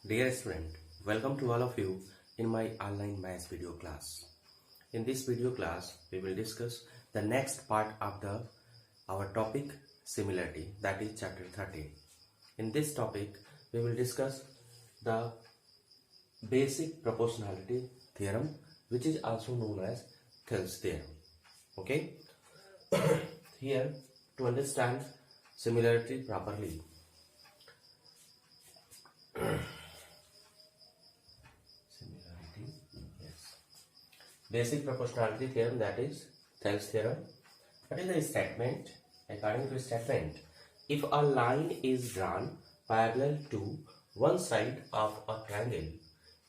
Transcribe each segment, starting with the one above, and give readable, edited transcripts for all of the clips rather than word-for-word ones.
Dear student, welcome to all of you in my online maths video class. In this video class, we will discuss the next part of our topic similarity, that is chapter 13. In this topic, we will discuss the basic proportionality theorem, which is also known as Thales theorem. Okay? Here, to understand similarity properly, basic proportionality theorem, that is Thales theorem. What is the statement? According to statement, if a line is drawn parallel to one side of a triangle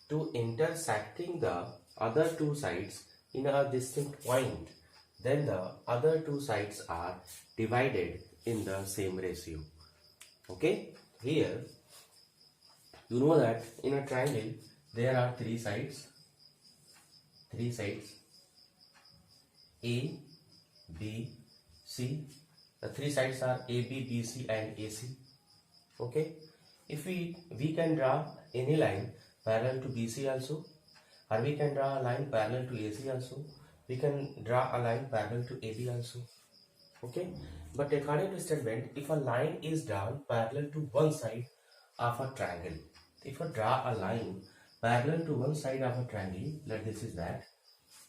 to intersecting the other two sides in a distinct point, then the other two sides are divided in the same ratio. Okay, here you know that in a triangle there are three sides A, B, C. The three sides are A, B, B, C and AC. Okay, if we can draw any line parallel to BC also, or we can draw a line parallel to AC also, we can draw a line parallel to AB also. Okay, but according to statement, if a line is drawn parallel to one side of a triangle, if I draw a line parallel to one side of a triangle, let this is that,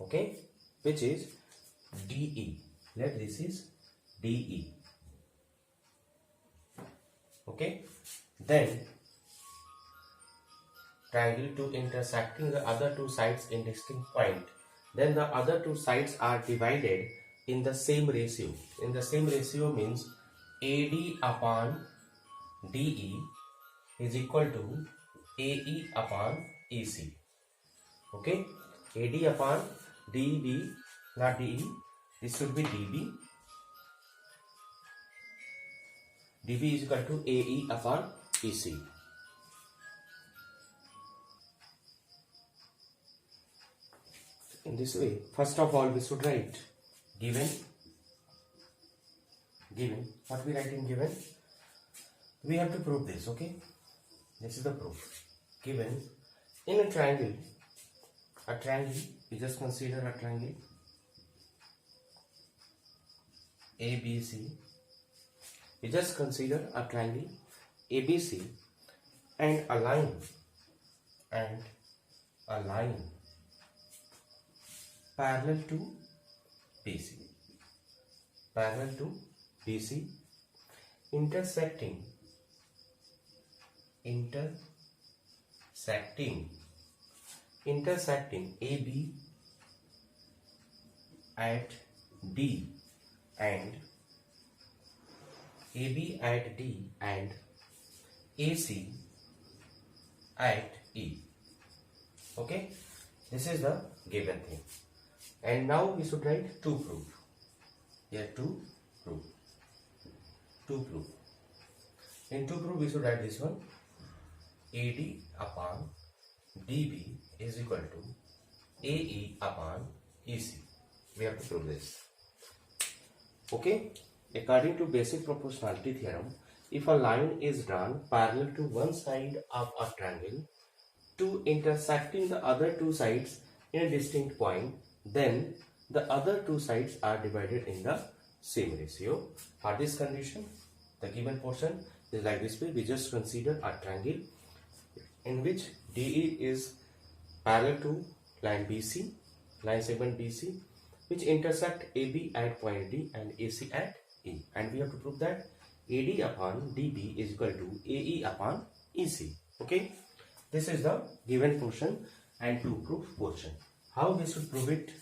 okay, which is DE, let this is DE, okay, then triangle to intersecting the other two sides in distinct point, then the other two sides are divided in the same ratio. In the same ratio means AD upon DE is equal to AE upon EC. Okay, AD upon DB, not DE, this should be DB. DB is equal to AE upon EC. In this way, first of all, we should write given. What we write in given? We have to prove this. Okay, this is the proof. Given in a triangle, we just consider a triangle ABC. We just consider a triangle ABC and a line parallel to BC, intersecting AB at D and AB at D and AC at E. Okay, this is the given thing. And now we should write to prove. Here to prove. In to prove we should write this one. AD upon DB is equal to AE upon EC. We have to prove this. Okay, according to basic proportionality theorem, if a line is drawn parallel to one side of a triangle to intersecting the other two sides in a distinct point, then the other two sides are divided in the same ratio. For this condition, the given portion is like this way. We just consider a triangle in which DE is parallel to line segment BC, which intersect AB at point D and AC at E. And we have to prove that AD upon DB is equal to AE upon EC. Okay, this is the given portion and to prove portion. How we should prove it?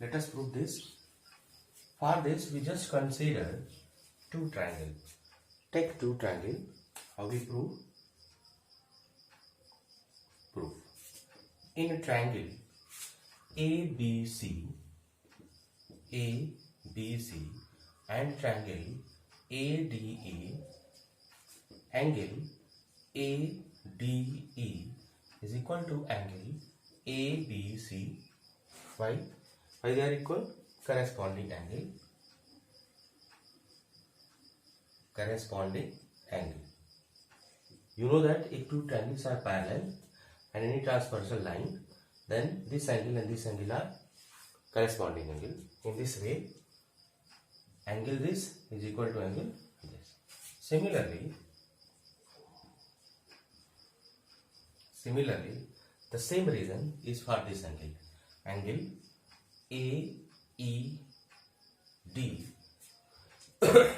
Let us prove this. For this, we just consider two triangles. Take two triangles. How we prove? Proof. In a triangle ABC and triangle ADE, angle ADE is equal to angle ABC. Why they are equal? Corresponding angle. You know that if two triangles are parallel and any transversal line, then this angle and this angle are corresponding angle. In this way, angle this is equal to angle this. Similarly, the same reason is for this angle. Angle AED.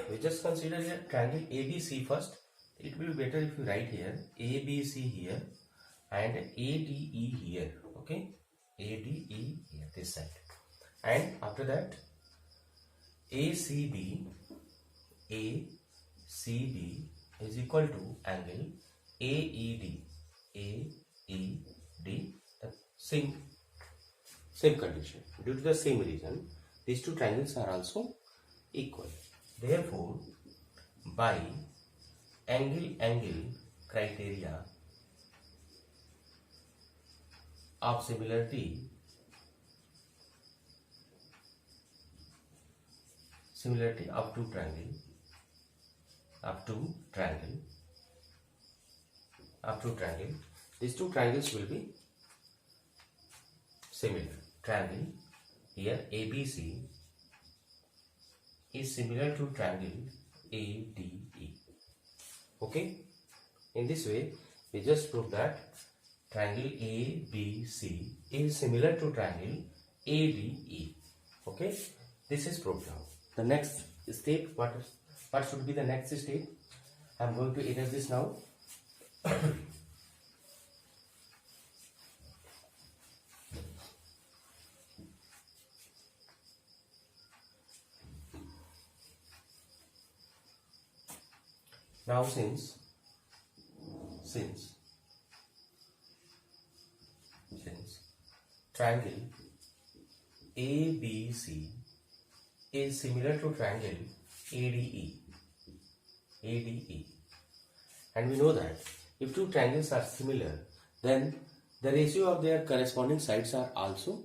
We just consider here triangle ABC first. It will be better if you write here ABC here and ADE here. Okay, ADE here, this side. And after that, ACB is equal to angle AED. The same condition. Due to the same reason, these two triangles are also equal. Therefore, by angle criteria of similarity of two triangle, these two triangles will be similar. Triangle here ABC is similar to triangle ADE. Okay, in this way we just prove that triangle ABC is similar to triangle ADE. Okay, this is proved now. The next step, what should be the next step? I am going to erase this now. Now since triangle ABC is similar to triangle ADE, and we know that if two triangles are similar, then the ratio of their corresponding sides are also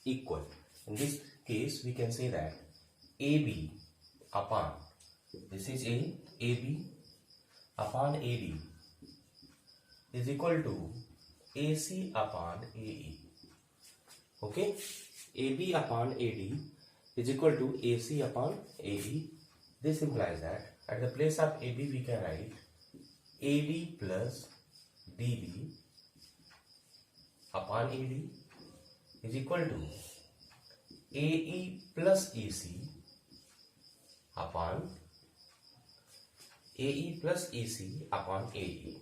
equal. In this case, we can say that AB upon, this is AB upon AD is equal to AC upon AE. Okay, AB upon AD is equal to AC upon AE. This implies that at the place of AB we can write AD plus DB upon AD is equal to AE plus EC upon AE plus EC upon AE.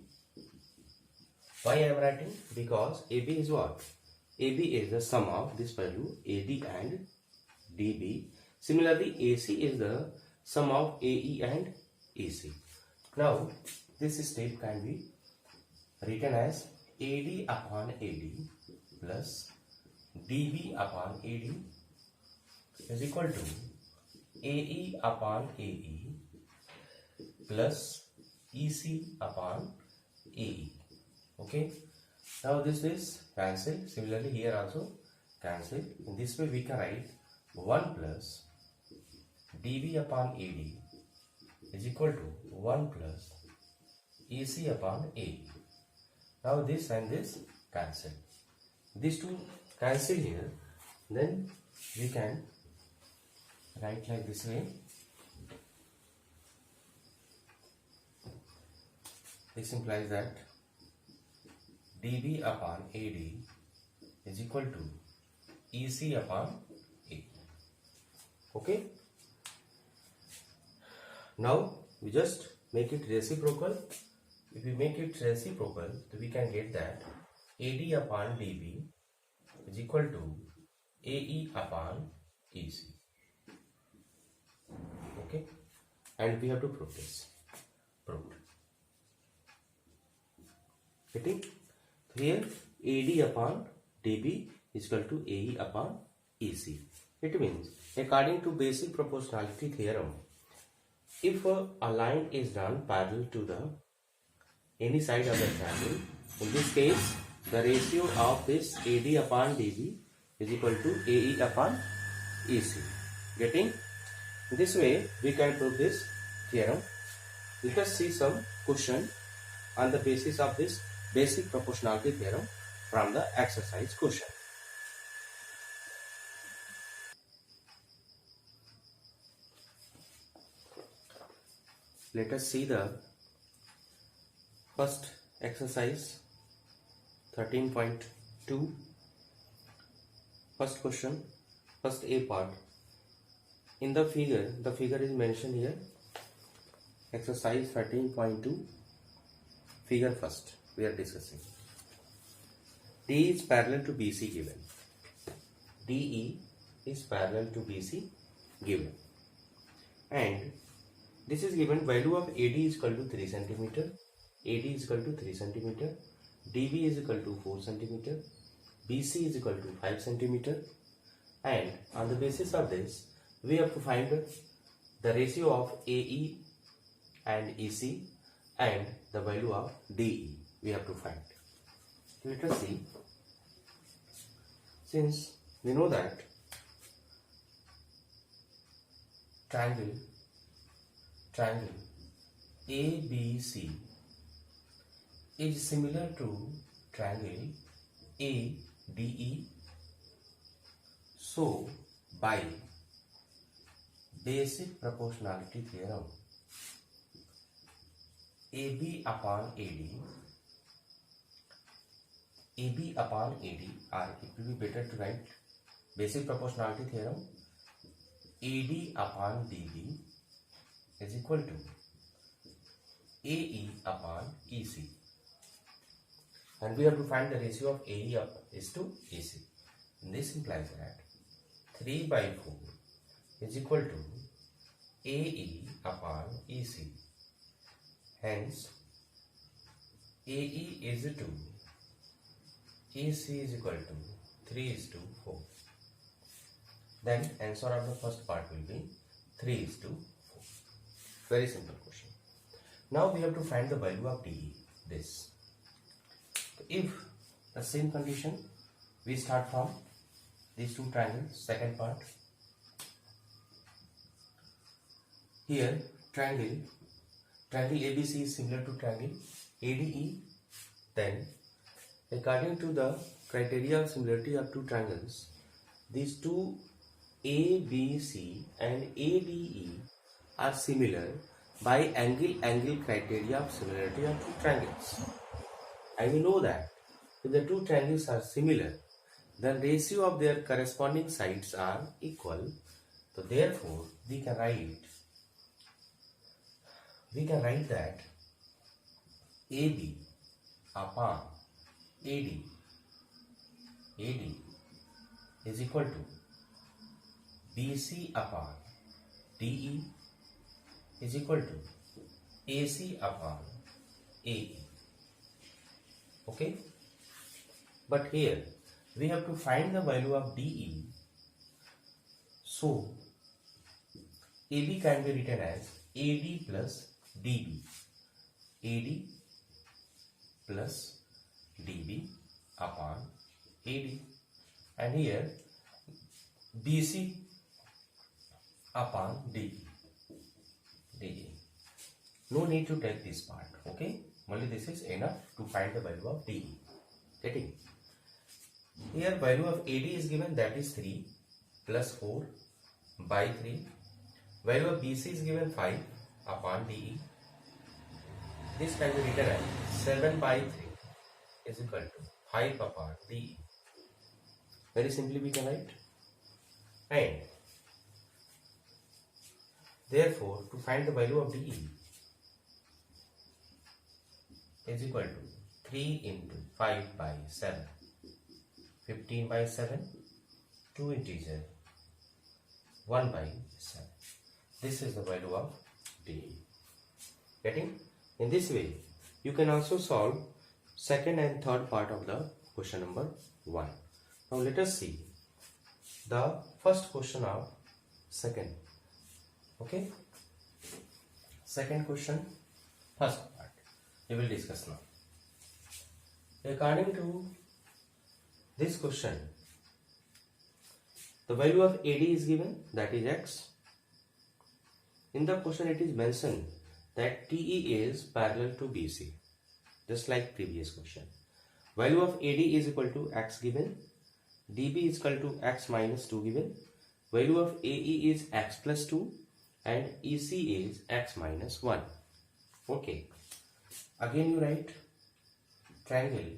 Why I am writing? Because AB is what? AB is the sum of this value AD and DB. Similarly, AC is the sum of AE and EC. Now, this step can be written as AD upon AD plus DB upon AD is equal to AE upon AE plus EC upon AE. Okay. Now this is cancel. Similarly, here also cancel. In this way, we can write 1 plus dB upon AD is equal to 1 plus EC upon AE. Now this and this cancel. These two cancel here. Then we can write like this way. This implies that dB upon AD is equal to EC upon A. Okay. Now we just make it reciprocal. If we make it reciprocal, then we can get that AD upon dB is equal to AE upon EC. Okay. And we have to prove this. Proved. Getting? Here AD upon dB is equal to AE upon EC. It means, according to basic proportionality theorem, if a line is drawn parallel to the any side of the triangle, in this case the ratio of this AD upon dB is equal to AE upon EC. Getting? This way we can prove this theorem. Let us see some question on the basis of this basic proportionality theorem from the exercise question. Let us see the first exercise 13.2. First question, first A part. In the figure is mentioned here. Exercise 13.2, figure first we are discussing. D is parallel to BC given. DE is parallel to BC given. And this is given value of AD is equal to 3 cm, AD is equal to 3 cm, DB is equal to 4 cm, BC is equal to 5 cm, and on the basis of this we have to find the ratio of AE and EC and the value of DE we have to find. Let us see. Since we know that triangle ABC is similar to triangle ADE, so by basic proportionality theorem, AB upon AD, or it will be better to write basic proportionality theorem, AD upon DB is equal to AE upon EC, and we have to find the ratio of AE is to EC. And this implies that 3 by 4 is equal to AE upon EC. Hence, AE is to EC is equal to 3:4. Then answer of the first part will be 3:4. Very simple question. Now we have to find the value of DE. This. If the same condition, we start from these two triangles. Second part. Here triangle ABC is similar to triangle ADE. Then, according to the criteria of similarity of two triangles, these two ABC and ADE are similar by angle criteria of similarity of two triangles. And we know that if the two triangles are similar, the ratio of their corresponding sides are equal. So therefore, we can write that AB upon AD is equal to BC upon DE is equal to AC upon AE. Okay? But here we have to find the value of DE. So AB can be written as AD plus DB. AD plus DB upon AD. And here BC upon DE. No need to take this part, okay? Only this is enough to find the value of DE. Getting? Here value of AD is given, that is 3 plus 4 by 3. Value of BC is given 5 upon DE. This can be written as 7 by 3 is equal to 5 upon DE. Very simply we can write. And therefore, to find the value of DE is equal to 3 into 5 by 7. 15 by 7, 2 integer, 1 by 7. This is the value of DE. Getting? In this way, you can also solve second and third part of the question number 1. Now let us see the first question of second. Okay? Second question, first part. We will discuss now. According to this question, the value of AD is given, that is x. In the question it is mentioned that TE is parallel to BC. just like previous question. Value of AD is equal to x given, DB is equal to x minus 2 given, value of AE is x plus 2 and EC is x minus 1. Okay, again you write triangle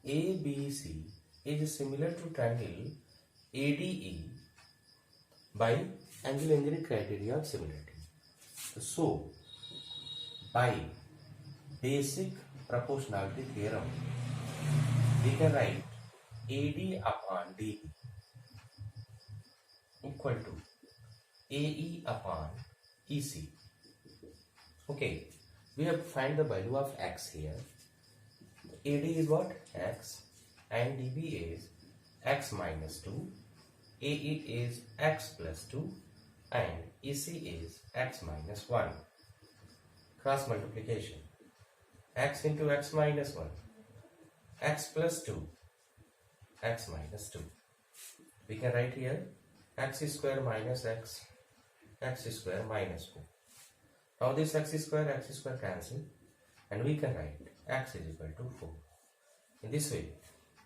ABC is similar to triangle ADE by angle engineering criteria of similarity. So, by basic proportionality theorem, we can write AD upon DB equal to AE upon EC. Okay, we have to find the value of x here. AD is what? X, and DB is x minus 2, AE is x plus 2 and EC is x minus 1. Cross multiplication. X into x minus 1, x plus 2, x minus 2. We can write here x square minus x, x square minus 4. Now this x square cancel and we can write x is equal to 4. In this way,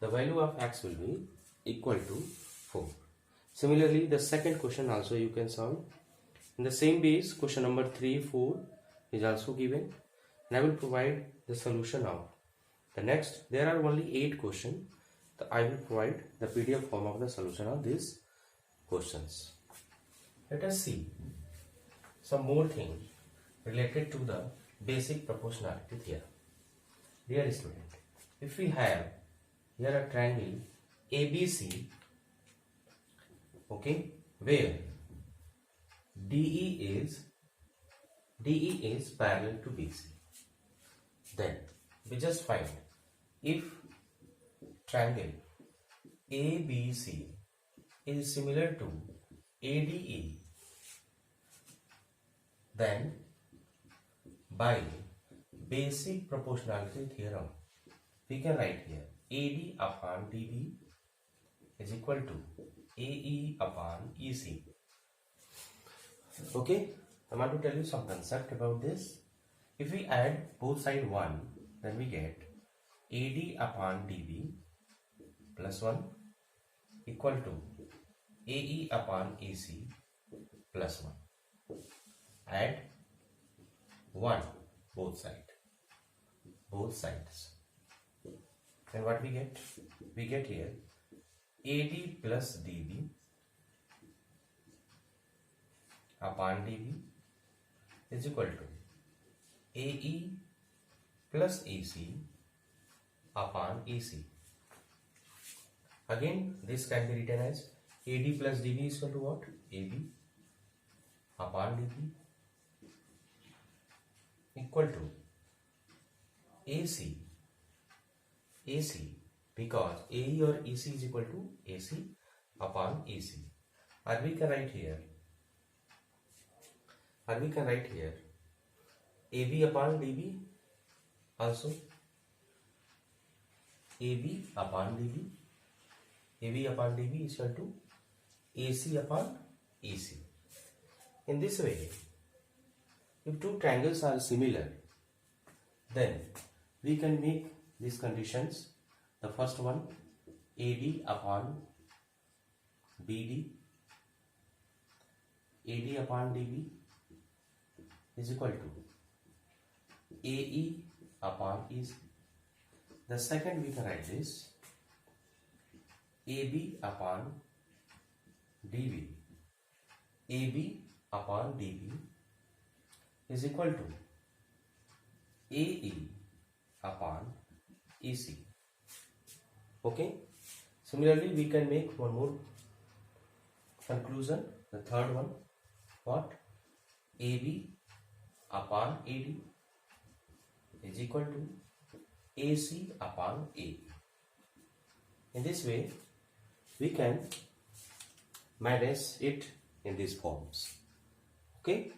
the value of x will be equal to 4. Similarly, the second question also you can solve. In the same base, question number 3, 4 is also given. And I will provide the solution now. The next, there are only 8 questions. I will provide the PDF form of the solution of these questions. Let us see some more things related to the basic proportionality theorem. Dear student, if we have here a triangle ABC, okay, where DE is parallel to BC, then we just find if triangle ABC is similar to ADE, then by basic proportionality theorem we can write here AD upon DB is equal to AE upon EC. Okay, I want to tell you some concept about this. If we add both side 1, then we get AD upon DB plus 1 equal to AE upon EC plus 1. Add 1 both sides. And what we get? We get here AD plus DB upon DB is equal to AE plus EC upon EC. Again, this can be written as AD plus DB is equal to what? AB upon DB equal to AC because AE or EC is equal to AC upon EC. Or we can write here AB upon DB also. AB upon DB is equal to AC upon EC. In this way, if two triangles are similar, then we can make these conditions. The first one, AD upon BD, AD upon DB is equal to AE upon EC. The second, we can write this AB upon DB, AB upon DB is equal to AE upon EC. Okay. Similarly, we can make one more conclusion. The third one, what? AB upon AD is equal to AC upon AE. In this way, we can manage it in these forms. Okay.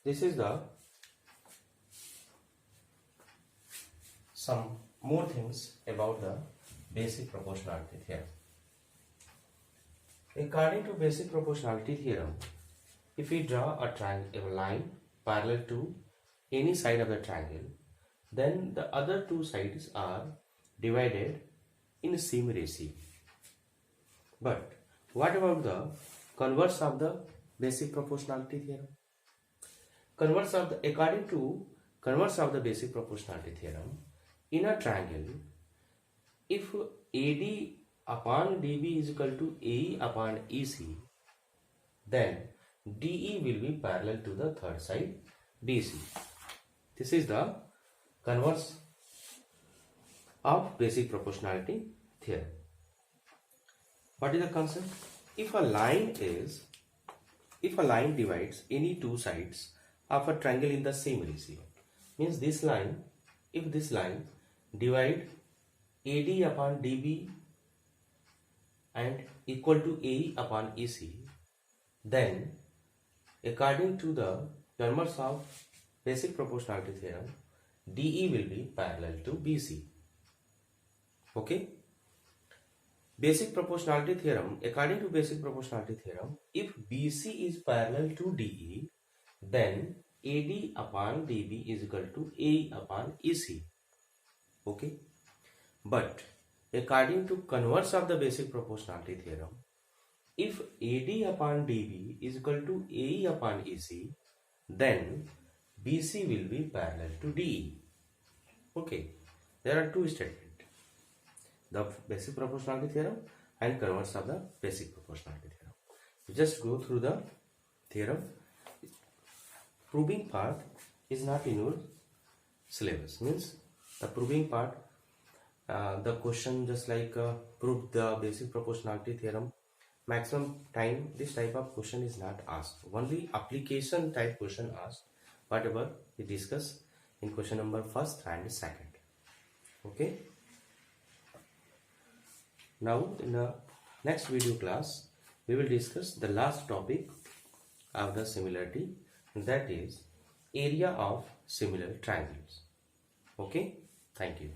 This is the some more things about the basic proportionality theorem. According to basic proportionality theorem, if we draw a line parallel to any side of the triangle, then the other two sides are divided in same ratio. But what about the converse of the basic proportionality theorem? According to converse of the basic proportionality theorem, in a triangle, if AD upon DB is equal to AE upon EC, then DE will be parallel to the third side DC. This is the converse of basic proportionality theorem. What is the concept? If a line divides any two sides of a triangle in the same ratio, means this line, if this line divide AD upon DB and equal to AE upon EC, then according to the converse of basic proportionality theorem, DE will be parallel to BC. Okay? Basic proportionality theorem, according to basic proportionality theorem, if BC is parallel to DE, then AD upon DB is equal to AE upon EC. Okay? But according to converse of the basic proportionality theorem, if AD upon DB is equal to AE upon EC, then BC will be parallel to DE. Okay, there are two statements, the basic proportionality theorem and converse of the basic proportionality theorem. You just go through the theorem. Proving part is not in your syllabus, means the proving part, the question just like prove the basic proportionality theorem, maximum time this type of question is not asked, only application type question asked, whatever we discuss in question number first and second. Okay, now in the next video class we will discuss the last topic of the similarity, that is area of similar triangles. Okay, thank you.